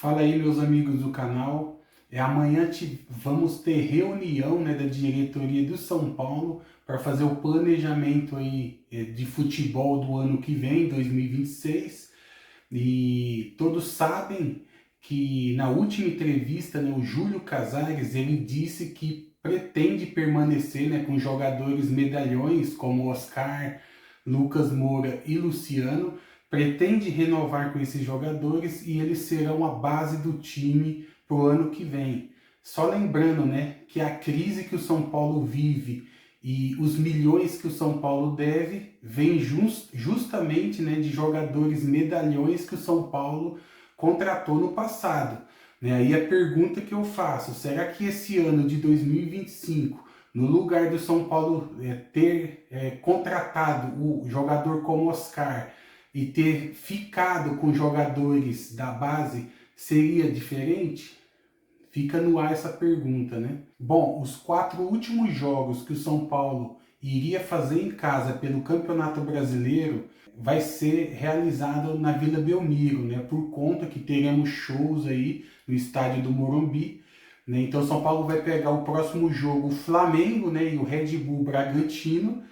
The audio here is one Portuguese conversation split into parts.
Fala aí, meus amigos do canal. Amanhã vamos ter reunião, né, da diretoria do São Paulo para fazer o planejamento aí de futebol do ano que vem, 2026. E todos sabem que na última entrevista, né, o Júlio Casares ele disse que pretende permanecer, né, com jogadores medalhões como Oscar, Lucas Moura e Luciano, pretende renovar com esses jogadores e eles serão a base do time para o ano que vem. Só lembrando, né, que a crise que o São Paulo vive e os milhões que o São Paulo deve vem justamente, né, de jogadores medalhões que o São Paulo contratou no passado. Né? Aí a pergunta que eu faço, será que esse ano de 2025, no lugar do São Paulo ter contratado o jogador como Oscar e ter ficado com jogadores da base, seria diferente? Fica no ar essa pergunta, né? Bom, os 4 últimos jogos que o São Paulo iria fazer em casa pelo Campeonato Brasileiro vai ser realizado na Vila Belmiro, né? Por conta que teremos shows aí no estádio do Morumbi, né? Então o São Paulo vai pegar o próximo jogo, o Flamengo, né? E o Red Bull Bragantino,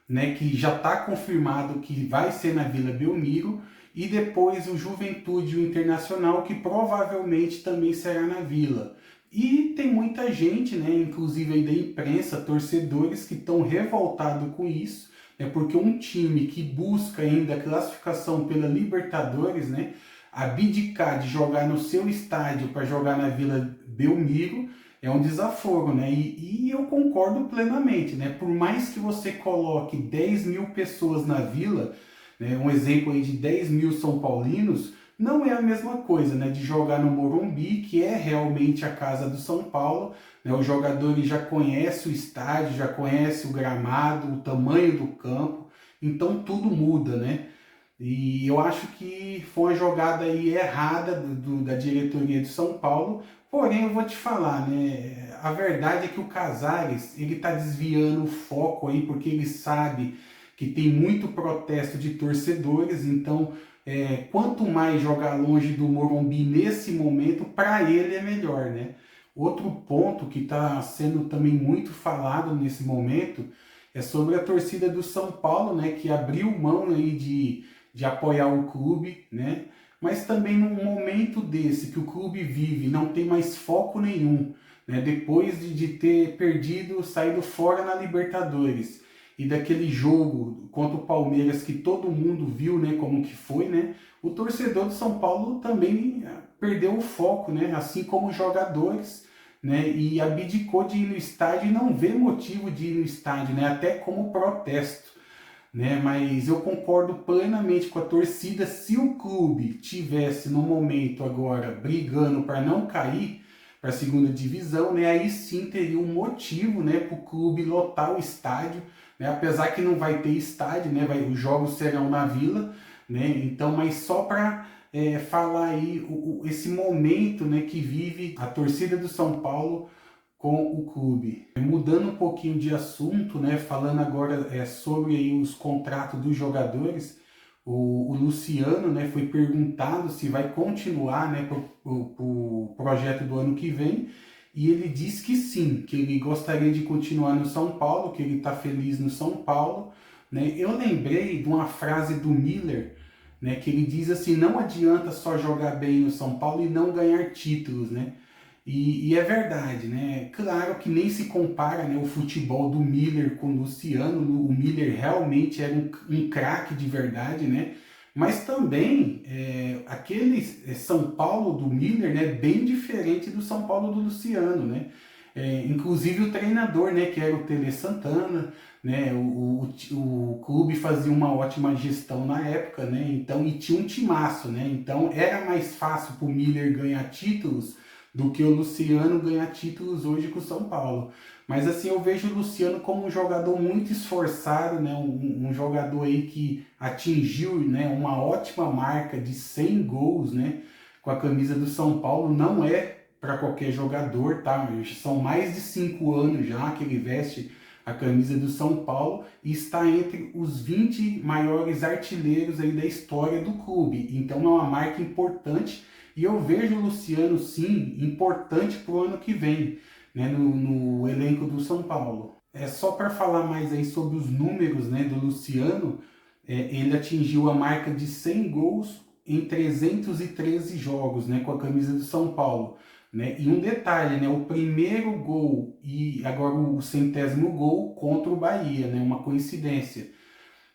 né? Que já está confirmado que vai ser na Vila Belmiro. E depois o Juventude e o Internacional, que provavelmente também será na Vila. E tem muita gente, né, inclusive aí da imprensa, torcedores que estão revoltados com isso, né, porque um time que busca ainda a classificação pela Libertadores, né, abdicar de jogar no seu estádio para jogar na Vila Belmiro é um desaforo, né? E eu concordo plenamente, né? Por mais que você coloque 10 mil pessoas na Vila, né, um exemplo aí de 10 mil São Paulinos, não é a mesma coisa, né, de jogar no Morumbi, que é realmente a casa do São Paulo, né, os jogadores já conhecem o estádio, já conhecem o gramado, o tamanho do campo, então tudo muda, né? E eu acho que foi uma jogada aí errada da diretoria de São Paulo, porém eu vou te falar, né, a verdade é que o Casares, ele tá desviando o foco aí, porque ele sabe que tem muito protesto de torcedores, então quanto mais jogar longe do Morumbi nesse momento, para ele é melhor, né? Outro ponto que está sendo também muito falado nesse momento é sobre a torcida do São Paulo, né? Que abriu mão aí de apoiar o clube, né? Mas também num momento desse que o clube vive, não tem mais foco nenhum, né? Depois de ter perdido, saído fora na Libertadores e daquele jogo contra o Palmeiras que todo mundo viu, né, como que foi, né? O torcedor do São Paulo também perdeu o foco, né? Assim como os jogadores, né? E abdicou de ir no estádio e não vê motivo de ir no estádio, né? Até como protesto, né? Mas eu concordo plenamente com a torcida. Se o clube tivesse no momento agora brigando para não cair para a segunda divisão, né? Aí sim teria um motivo, né, para o clube lotar o estádio, né? Apesar que não vai ter estádio, né? Os jogos serão na Vila, né? Então, mas só para falar aí esse momento, né, que vive a torcida do São Paulo com o clube. Mudando um pouquinho de assunto, né, falando agora sobre aí os contratos dos jogadores, o Luciano, né, foi perguntado se vai continuar, né, para o projeto do ano que vem, e ele disse que sim, que ele gostaria de continuar no São Paulo, que ele está feliz no São Paulo. Né? Eu lembrei de uma frase do Miller, né, que ele diz assim, não adianta só jogar bem no São Paulo e não ganhar títulos, né? E é verdade, né? Claro que nem se compara, né, o futebol do Miller com o Luciano. O Miller realmente era um craque de verdade, né? Mas também aquele São Paulo do Miller, né, bem diferente do São Paulo do Luciano, né? Inclusive o treinador, né, que era o Tele Santana, né, o clube fazia uma ótima gestão na época, né? Então, e tinha um timaço, né? Então era mais fácil para o Miller ganhar títulos do que o Luciano ganhar títulos hoje com o São Paulo. Mas assim, eu vejo o Luciano como um jogador muito esforçado, né? Um jogador aí que atingiu, né, uma ótima marca de 100 gols, né, com a camisa do São Paulo. Não é para qualquer jogador, tá? São mais de 5 anos já que ele veste a camisa do São Paulo e está entre os 20 maiores artilheiros aí da história do clube. Então é uma marca importante E eu vejo o Luciano, sim, importante para o ano que vem, né, no elenco do São Paulo. É só para falar mais aí sobre os números, né, do Luciano, ele atingiu a marca de 100 gols em 313 jogos, né, com a camisa do São Paulo. Né? E um detalhe, né, o primeiro gol e agora o 100º gol contra o Bahia, né, uma coincidência.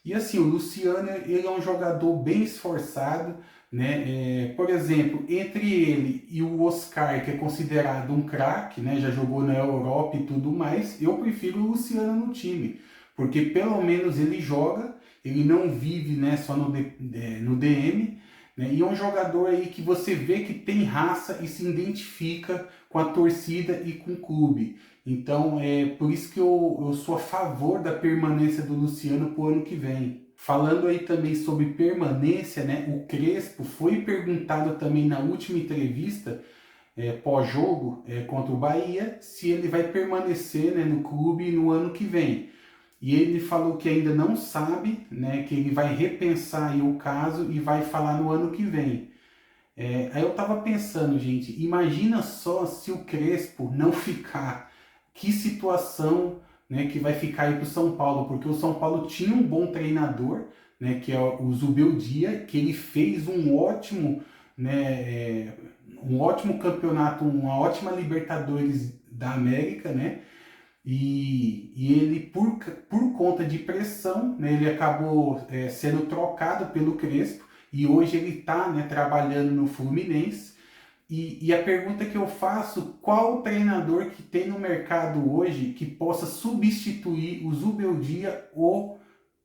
E assim, o Luciano, ele é um jogador bem esforçado, né? Por exemplo, entre ele e o Oscar, que é considerado um craque, né? Já jogou na Europa e tudo mais, eu prefiro o Luciano no time, porque pelo menos ele joga, ele não vive, né, só no DM, né? E é um jogador aí que você vê que tem raça e se identifica com a torcida e com o clube. Então, é por isso que eu sou a favor da permanência do Luciano para o ano que vem. Falando aí também sobre permanência, né? O Crespo foi perguntado também na última entrevista, pós-jogo, contra o Bahia, se ele vai permanecer, né, no clube no ano que vem. E ele falou que ainda não sabe, né, que ele vai repensar aí o caso e vai falar no ano que vem. Aí eu tava pensando, gente, imagina só se o Crespo não ficar. Que situação, né, que vai ficar aí para o São Paulo, porque o São Paulo tinha um bom treinador, né, que é o Zubeldia, que ele fez um ótimo, né, um ótimo campeonato, uma ótima Libertadores da América, né, e ele, por conta de pressão, né, ele acabou sendo trocado pelo Crespo, e hoje ele está, né, trabalhando no Fluminense. E a pergunta que eu faço, qual treinador que tem no mercado hoje que possa substituir o Zubeldia ou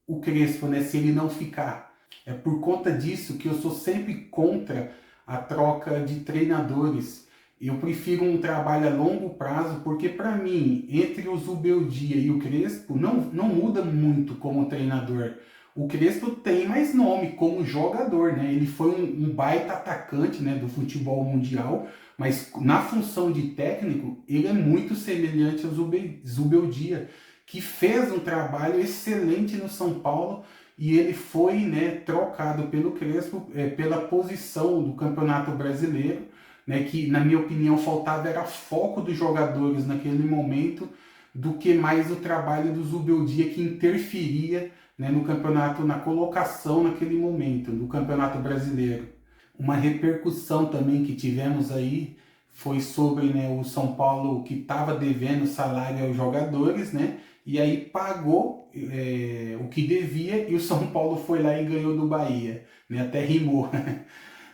o Crespo, né, se ele não ficar? É por conta disso que eu sou sempre contra a troca de treinadores. Eu prefiro um trabalho a longo prazo, porque para mim, entre o Zubeldia e o Crespo, não muda muito como treinador. O Crespo tem mais nome como jogador, né? Ele foi um baita atacante, né, do futebol mundial, mas na função de técnico, ele é muito semelhante ao Zubeldia, que fez um trabalho excelente no São Paulo e ele foi, né, trocado pelo Crespo pela posição do Campeonato Brasileiro, né, que na minha opinião faltava era foco dos jogadores naquele momento do que mais o trabalho do Zubeldia que interferia, né, no campeonato, na colocação naquele momento, no Campeonato Brasileiro. Uma repercussão também que tivemos aí foi sobre, né, o São Paulo que estava devendo salário aos jogadores, né, e aí pagou o que devia e o São Paulo foi lá e ganhou do Bahia, né, até rimou.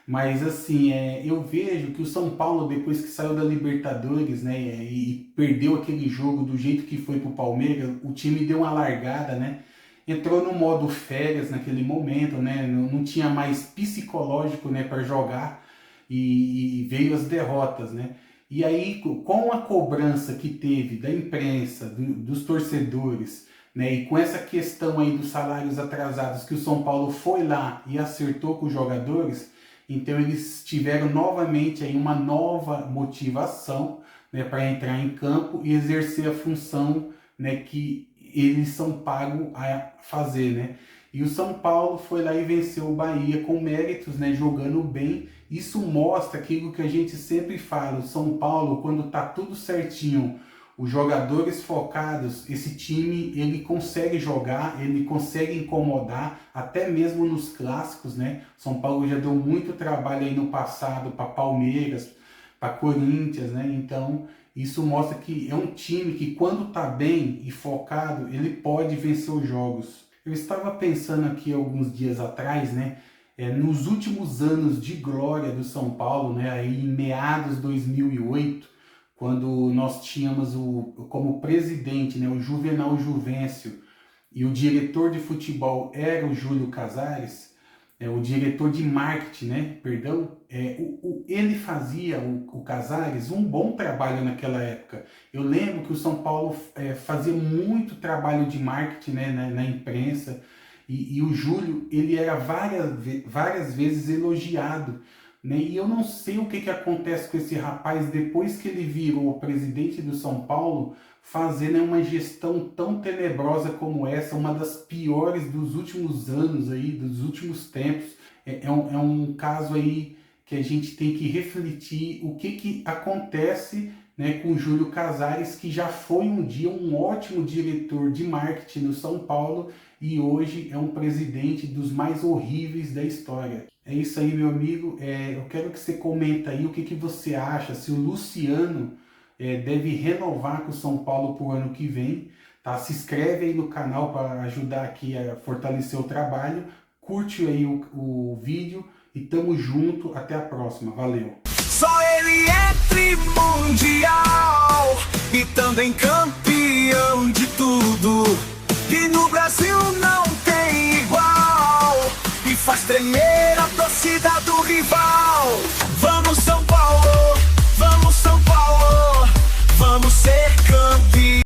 Mas assim, eu vejo que o São Paulo, depois que saiu da Libertadores, né, e perdeu aquele jogo do jeito que foi pro Palmeiras, o time deu uma largada, né? Entrou no modo férias naquele momento, né? Não tinha mais psicológico, né, para jogar e veio as derrotas, né? E aí, com a cobrança que teve da imprensa, dos torcedores, né, e com essa questão aí dos salários atrasados que o São Paulo foi lá e acertou com os jogadores, então eles tiveram novamente aí uma nova motivação, né, para entrar em campo e exercer a função, né, que eles são pagos a fazer, né? E o São Paulo foi lá e venceu o Bahia com méritos, né, jogando bem. Isso mostra aquilo que a gente sempre fala, o São Paulo, quando tá tudo certinho, os jogadores focados, esse time ele consegue jogar, ele consegue incomodar, até mesmo nos clássicos, né? São Paulo já deu muito trabalho aí no passado para Palmeiras, para Corinthians, né? Então isso mostra que é um time que quando está bem e focado, ele pode vencer os jogos. Eu estava pensando aqui alguns dias atrás, né? Nos últimos anos de glória do São Paulo, né? Aí em meados de 2008, quando nós tínhamos como presidente, né, o Juvenal Juvencio, e o diretor de futebol era o Júlio Casares, o diretor de marketing, né, perdão, ele fazia, o Casares, um bom trabalho naquela época. Eu lembro que o São Paulo fazia muito trabalho de marketing, né, na imprensa, e o Júlio, ele era várias vezes elogiado, né? E eu não sei o que acontece com esse rapaz depois que ele virou o presidente do São Paulo, fazendo, né, uma gestão tão tenebrosa como essa, uma das piores dos últimos anos aí, dos últimos tempos. É um caso aí que a gente tem que refletir o que acontece, né, com o Júlio Casares, que já foi um dia um ótimo diretor de marketing no São Paulo e hoje é um presidente dos mais horríveis da história. É isso aí, meu amigo. Eu quero que você comenta aí o que você acha, se o Luciano deve renovar com o São Paulo para o ano que vem. Tá? Se inscreve aí no canal para ajudar aqui a fortalecer o trabalho. Curte aí o vídeo e tamo junto. Até a próxima. Valeu! Só ele é trimundial e também campeão de tudo. E no Brasil não tem igual e faz tremer a torcida do rival. Vamos São Paulo!